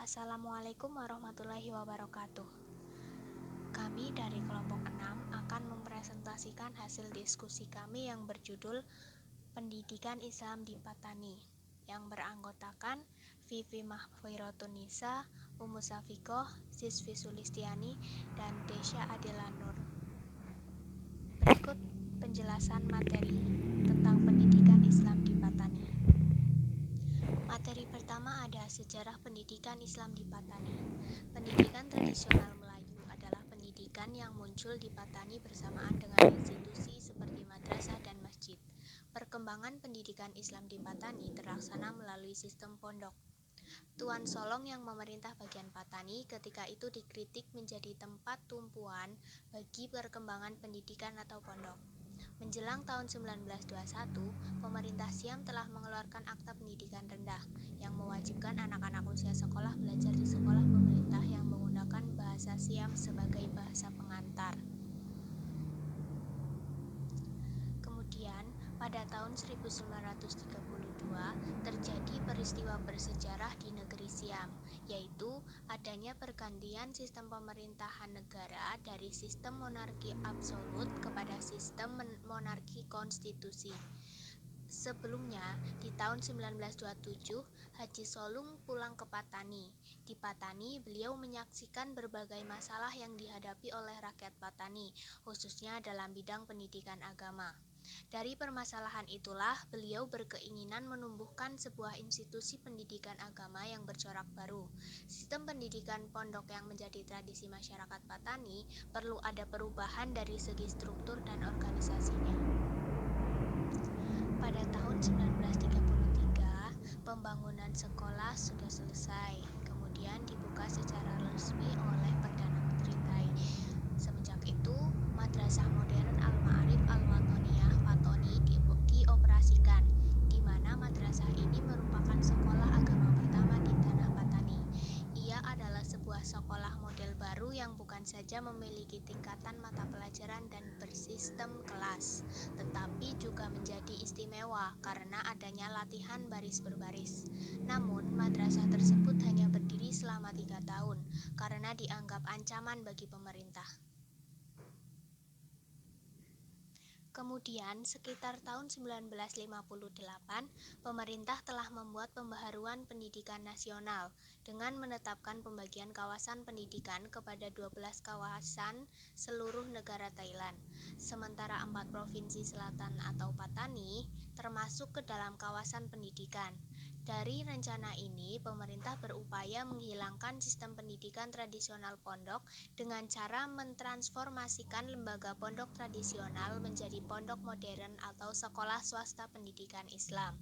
Assalamualaikum warahmatullahi wabarakatuh. Kami dari kelompok 6 akan mempresentasikan hasil diskusi kami yang berjudul Pendidikan Islam di Patani, yang beranggotakan Vivi Mahfirotunisa, Umu Safikoh, Sisvi Sulistiani, dan Desya Adela Nur. Berikut penjelasan materi tentang pendidikan Islam di Patani. Materi pertama ada sejarah pendidikan Islam di Patani. Pendidikan tradisional Melayu adalah pendidikan yang muncul di Patani bersamaan dengan institusi seperti madrasah dan masjid. Perkembangan pendidikan Islam di Patani terlaksana melalui sistem pondok. Tuan Solong yang memerintah bagian Patani ketika itu dikritik menjadi tempat tumpuan bagi perkembangan pendidikan atau pondok. Menjelang tahun 1921, pemerintah Siam telah mengeluarkan Akta Pendidikan Rendah yang mewajibkan anak-anak usia sekolah belajar di sekolah pemerintah yang menggunakan bahasa Siam sebagai bahasa pengantar. Kemudian, pada tahun 1932 terjadi peristiwa bersejarah di negeri Siam, yaitu adanya pergantian sistem pemerintahan negara dari sistem monarki absolut kepada sistem monarki konstitusi. Sebelumnya, di tahun 1927, Haji Solung pulang ke Patani. Di Patani, beliau menyaksikan berbagai masalah yang dihadapi oleh rakyat Patani, khususnya dalam bidang pendidikan agama. Dari permasalahan itulah, beliau berkeinginan menumbuhkan sebuah institusi pendidikan agama yang bercorak baru. Sistem pendidikan pondok yang menjadi tradisi masyarakat Patani perlu ada perubahan dari segi struktur dan organisasinya. Pada tahun 1933, pembangunan sekolah sudah selesai, kemudian dibuka secara resmi oleh Perdana Menteri Thai. Semenjak itu, Madrasah Modern Al-Ma'arif Al-Watoniyah Fatoni dioperasikan, di mana madrasah ini merupakan sekolah agama pertama di tanah Patani. Ia adalah sebuah sekolah model baru yang bukan saja memiliki tingkatan mata pelajaran dan bersistem kelas, tetapi juga menjadi istimewa karena adanya latihan baris berbaris. Namun, madrasah tersebut hanya berdiri selama 3 tahun karena dianggap ancaman bagi pemerintah. Kemudian, sekitar tahun 1958, pemerintah telah membuat pembaharuan pendidikan nasional dengan menetapkan pembagian kawasan pendidikan kepada 12 kawasan seluruh negara Thailand. Sementara 4 provinsi selatan atau Patani termasuk ke dalam kawasan pendidikan. Dari rencana ini, pemerintah berupaya menghilangkan sistem pendidikan tradisional pondok dengan cara mentransformasikan lembaga pondok tradisional menjadi pondok modern atau sekolah swasta pendidikan Islam.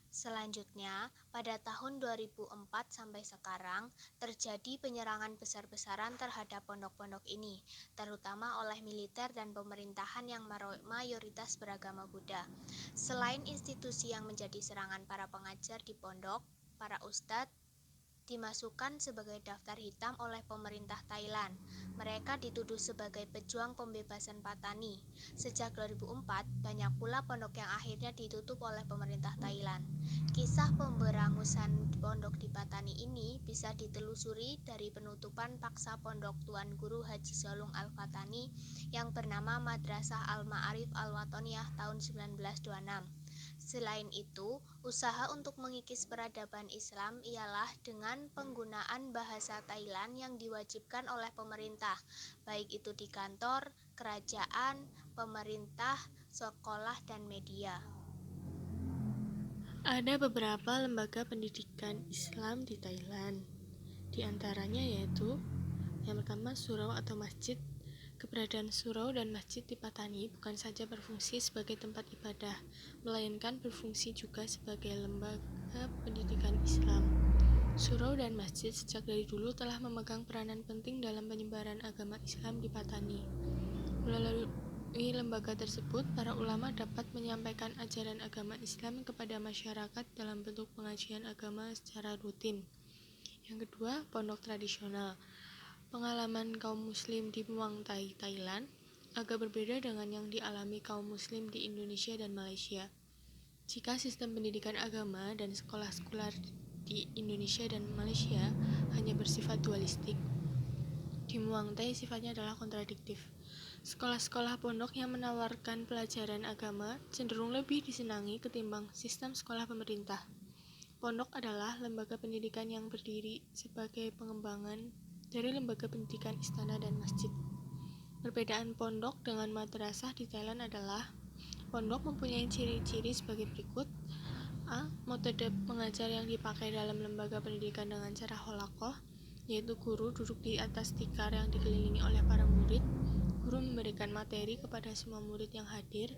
Selanjutnya, pada tahun 2004 sampai sekarang, terjadi penyerangan besar-besaran terhadap pondok-pondok ini, terutama oleh militer dan pemerintahan yang mayoritas beragama Buddha. Selain institusi yang menjadi serangan para pengajar di pondok, para ustadz dimasukkan sebagai daftar hitam oleh pemerintah Thailand. Mereka dituduh sebagai pejuang pembebasan Patani. Sejak 2004, banyak pula pondok yang akhirnya ditutup oleh pemerintah Thailand. Kisah pemberangusan pondok di Patani ini bisa ditelusuri dari penutupan paksa pondok Tuan Guru Haji Solung Al-Fatani yang bernama Madrasah Al-Ma'arif Al-Watoniyah tahun 1926. Selain itu, usaha untuk mengikis peradaban Islam ialah dengan penggunaan bahasa Thailand yang diwajibkan oleh pemerintah, baik itu di kantor, kerajaan, pemerintah, sekolah, dan media. Ada beberapa lembaga pendidikan Islam di Thailand. Di antaranya yaitu yang pertama surau atau masjid. Keberadaan surau dan masjid di Patani bukan saja berfungsi sebagai tempat ibadah, melainkan berfungsi juga sebagai lembaga pendidikan Islam. Surau dan masjid sejak dari dulu telah memegang peranan penting dalam penyebaran agama Islam di Patani. Melalui lembaga tersebut, para ulama dapat menyampaikan ajaran agama Islam kepada masyarakat dalam bentuk pengajian agama secara rutin. Yang kedua, pondok tradisional. Pengalaman kaum muslim di Muang Thai, Thailand agak berbeda dengan yang dialami kaum muslim di Indonesia dan Malaysia. Jika sistem pendidikan agama dan sekolah sekuler di Indonesia dan Malaysia hanya bersifat dualistik. Di Muang Thai sifatnya adalah kontradiktif. Sekolah-sekolah pondok yang menawarkan pelajaran agama cenderung lebih disenangi ketimbang sistem sekolah pemerintah. Pondok adalah lembaga pendidikan yang berdiri sebagai pengembangan dari lembaga pendidikan istana dan masjid. Perbedaan pondok dengan madrasah di Thailand adalah pondok mempunyai ciri-ciri sebagai berikut. A. Metode mengajar yang dipakai dalam lembaga pendidikan dengan cara holakoh, yaitu guru duduk di atas tikar yang dikelilingi oleh para murid. Guru memberikan materi kepada semua murid yang hadir.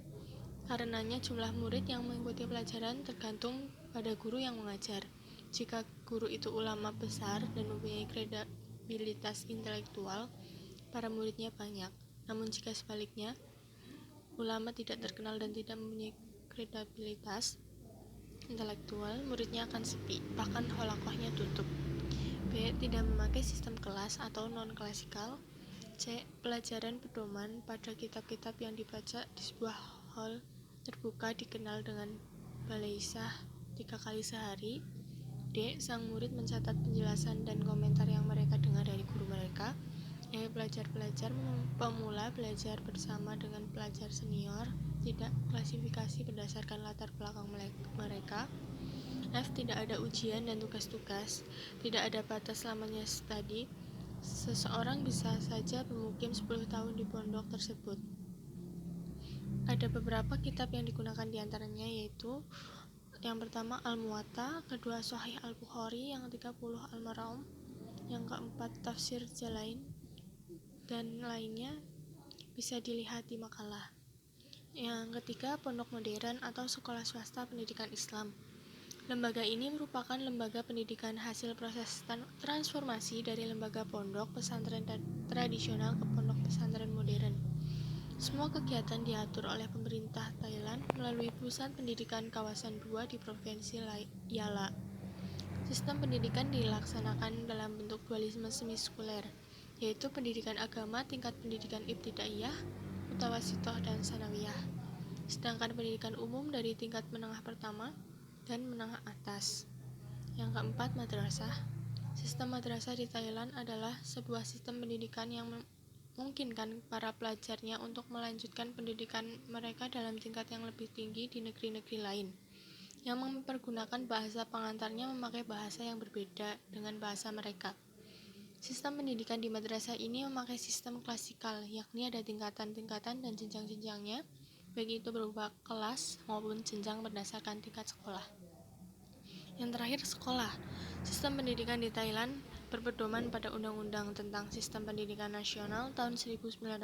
Karenanya jumlah murid yang mengikuti pelajaran tergantung pada guru yang mengajar. Jika guru itu ulama besar dan mempunyai kredibilitas intelektual, para muridnya banyak. Namun jika sebaliknya, ulama tidak terkenal dan tidak mempunyai kredibilitas intelektual, muridnya akan sepi, bahkan holakohnya tutup. B. Tidak memakai sistem kelas atau non-klasikal. C. Pelajaran pedoman pada kitab-kitab yang dibaca di sebuah hall terbuka dikenal dengan balaisah 3 kali sehari. D. Sang murid mencatat penjelasan dan komentar yang mereka dengar dari guru mereka. E. Pelajar-pelajar pemula belajar bersama dengan pelajar senior, tidak klasifikasi berdasarkan latar belakang mereka. F. Tidak ada ujian dan tugas-tugas, tidak ada batas lamanya studi. Seseorang bisa saja bermukim 10 tahun di pondok tersebut. Ada beberapa kitab yang digunakan diantaranya yaitu yang pertama Al-Muwatta, kedua Sahih Al-Bukhari, yang ke-30 Al-Maraum, yang keempat Tafsir Jalain, dan lainnya bisa dilihat di makalah. Yang ketiga Pondok Modern atau Sekolah Swasta Pendidikan Islam. Lembaga ini merupakan lembaga pendidikan hasil proses transformasi dari lembaga pondok pesantren tradisional ke pondok pesantren modern. Semua kegiatan diatur oleh pemerintah Thailand melalui Pusat Pendidikan Kawasan 2 di Provinsi Yala. Sistem pendidikan dilaksanakan dalam bentuk dualisme semisekuler, yaitu pendidikan agama tingkat pendidikan ibtidaiyah, mutawasitoh, dan sanawiyah. Sedangkan pendidikan umum dari tingkat menengah pertama dan menengah atas. Yang keempat, madrasah. Sistem madrasah di Thailand adalah sebuah sistem pendidikan yang memungkinkan para pelajarnya untuk melanjutkan pendidikan mereka dalam tingkat yang lebih tinggi di negeri-negeri lain. Yang mempergunakan bahasa pengantarnya memakai bahasa yang berbeda dengan bahasa mereka. Sistem pendidikan di madrasah ini memakai sistem klasikal, yakni ada tingkatan-tingkatan dan jenjang-jenjangnya, baik itu berupa kelas maupun jenjang berdasarkan tingkat sekolah. Yang terakhir, sekolah. Sistem pendidikan di Thailand berpedoman pada Undang-Undang tentang Sistem Pendidikan Nasional tahun 1999.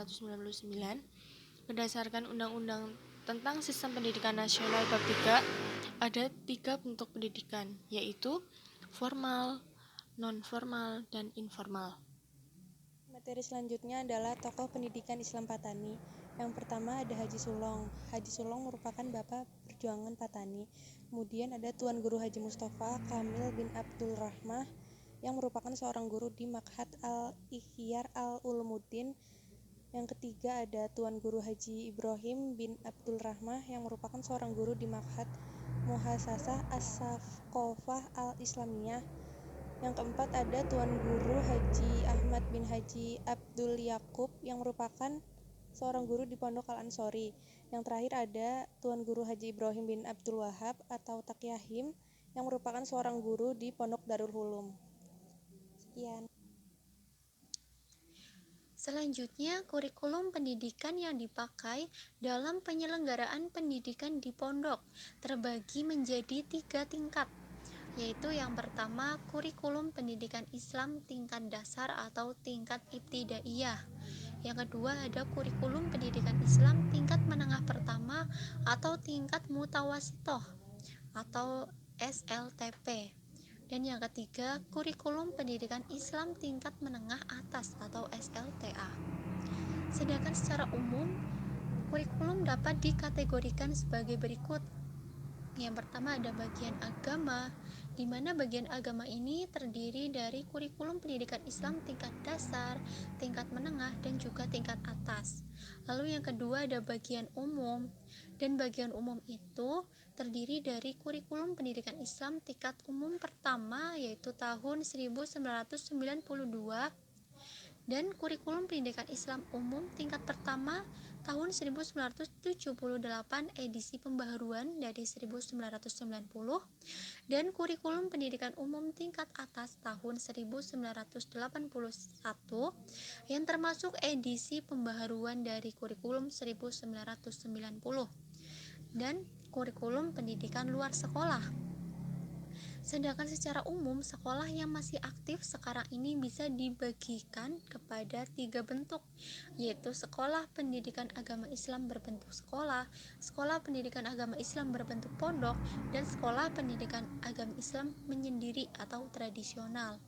Berdasarkan Undang-Undang tentang Sistem Pendidikan Nasional bab 3, ada 3 bentuk pendidikan, yaitu formal, non-formal, dan informal. Materi selanjutnya adalah tokoh pendidikan Islam Patani. Yang pertama ada Haji Sulong. Haji Sulong merupakan bapak perjuangan Patani. Kemudian ada Tuan Guru Haji Mustafa Kamil bin Abdul Rahmah yang merupakan seorang guru di Ma'had Al-Ikhyar Al-Ulumuddin. Yang ketiga ada Tuan Guru Haji Ibrahim bin Abdul Rahmah yang merupakan seorang guru di Ma'had Muhassasah As-Saqafah Al-Islamiyah. Yang keempat ada Tuan Guru Haji Ahmad bin Haji Abdul Yakub yang merupakan seorang guru di Pondok Al-Ansori. Yang terakhir ada Tuan Guru Haji Ibrahim bin Abdul Wahab atau Takyahim yang merupakan seorang guru di Pondok Darul Hulum. Sekian. Selanjutnya, kurikulum pendidikan yang dipakai dalam penyelenggaraan pendidikan di pondok terbagi menjadi 3 tingkat, yaitu yang pertama kurikulum pendidikan Islam tingkat dasar atau tingkat ibtidaiyah. Yang kedua ada kurikulum pendidikan Islam tingkat menengah pertama atau tingkat mutawasitoh atau SLTP. Dan yang ketiga kurikulum pendidikan Islam tingkat menengah atas atau SLTA. Sedangkan secara umum kurikulum dapat dikategorikan sebagai berikut. Yang pertama ada bagian agama, di mana bagian agama ini terdiri dari kurikulum pendidikan Islam tingkat dasar, tingkat menengah, dan juga tingkat atas. Lalu yang kedua ada bagian umum, dan bagian umum itu terdiri dari kurikulum pendidikan Islam tingkat umum pertama yaitu tahun 1992 dan kurikulum pendidikan Islam umum tingkat pertama tahun 1978 edisi pembaharuan dari 1990 dan kurikulum pendidikan umum tingkat atas tahun 1981 yang termasuk edisi pembaharuan dari kurikulum 1990 dan kurikulum pendidikan luar sekolah. Sedangkan secara umum, sekolah yang masih aktif sekarang ini bisa dibagikan kepada 3 bentuk, yaitu sekolah pendidikan agama Islam berbentuk sekolah, sekolah pendidikan agama Islam berbentuk pondok, dan sekolah pendidikan agama Islam menyendiri atau tradisional.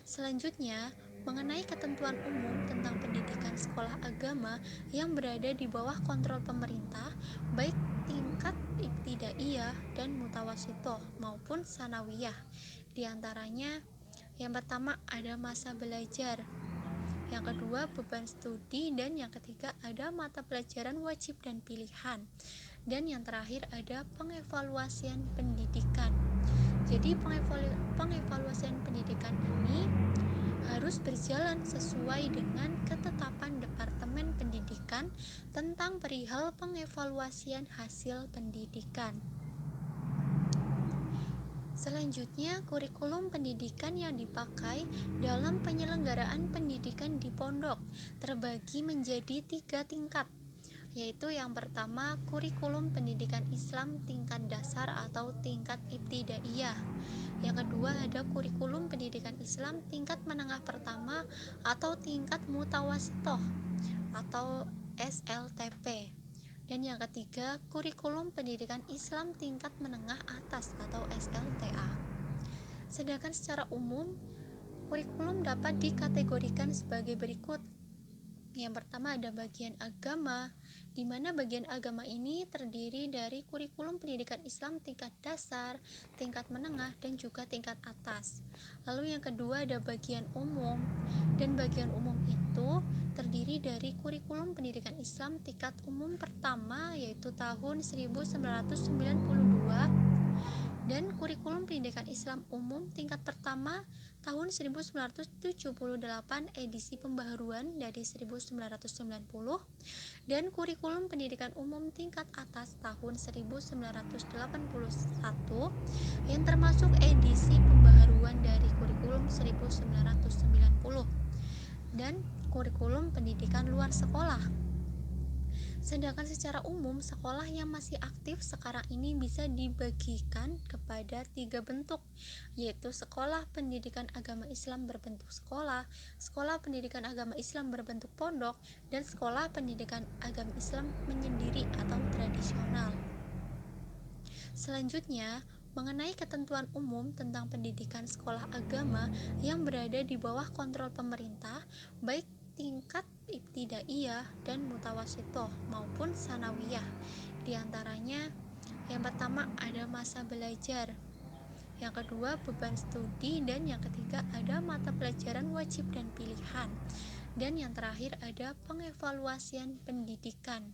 Selanjutnya, mengenai ketentuan umum tentang pendidikan sekolah agama yang berada di bawah kontrol pemerintah, baik tingkat ibtidaiyah dan mutawasitoh maupun sanawiyah. Di antaranya, yang pertama ada masa belajar, yang kedua beban studi, dan yang ketiga ada mata pelajaran wajib dan pilihan, dan yang terakhir ada pengevaluasian pendidikan. Jadi pengevaluasian pendidikan ini harus berjalan sesuai dengan ketetapan Departemen Pendidikan tentang perihal pengevaluasian hasil pendidikan. Selanjutnya, kurikulum pendidikan yang dipakai dalam penyelenggaraan pendidikan di pondok terbagi menjadi 3 tingkat, yaitu yang pertama kurikulum pendidikan Islam tingkat dasar atau tingkat ibtidaiyah. Yang kedua ada kurikulum pendidikan Islam tingkat menengah pertama atau tingkat mutawasitoh atau SLTP. Dan yang ketiga kurikulum pendidikan Islam tingkat menengah atas atau SLTA. Sedangkan secara umum, kurikulum dapat dikategorikan sebagai berikut. Yang pertama ada bagian agama, di mana bagian agama ini terdiri dari kurikulum pendidikan Islam tingkat dasar, tingkat menengah, dan juga tingkat atas. Lalu yang kedua ada bagian umum, dan bagian umum itu terdiri dari kurikulum pendidikan Islam tingkat umum pertama yaitu tahun 1992 dan kurikulum pendidikan Islam umum tingkat pertama tahun 1978 edisi pembaharuan dari 1990 dan kurikulum pendidikan umum tingkat atas tahun 1981 yang termasuk edisi pembaharuan dari kurikulum 1990 dan kurikulum pendidikan luar sekolah. Sedangkan secara umum, sekolah yang masih aktif sekarang ini bisa dibagikan kepada 3 bentuk, yaitu sekolah pendidikan agama Islam berbentuk sekolah, sekolah pendidikan agama Islam berbentuk pondok, dan sekolah pendidikan agama Islam menyendiri atau tradisional. Selanjutnya, mengenai ketentuan umum tentang pendidikan sekolah agama yang berada di bawah kontrol pemerintah, baik tingkat ibtidaiyah dan mutawasitoh maupun sanawiyah. Di antaranya, yang pertama ada masa belajar, yang kedua beban studi, dan yang ketiga ada mata pelajaran wajib dan pilihan, dan yang terakhir ada pengevaluasian pendidikan.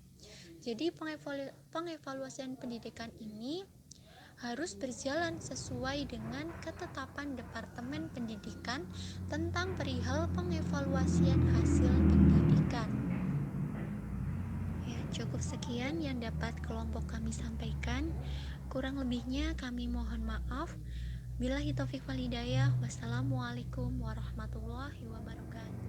Jadi pengevaluasian pendidikan ini harus berjalan sesuai dengan ketetapan Departemen Pendidikan tentang perihal pengevaluasian hasil pendidikan. Ya, cukup sekian yang dapat kelompok kami sampaikan. Kurang lebihnya kami mohon maaf. Billahi taufik wal hidayah. Wassalamualaikum warahmatullahi wabarakatuh.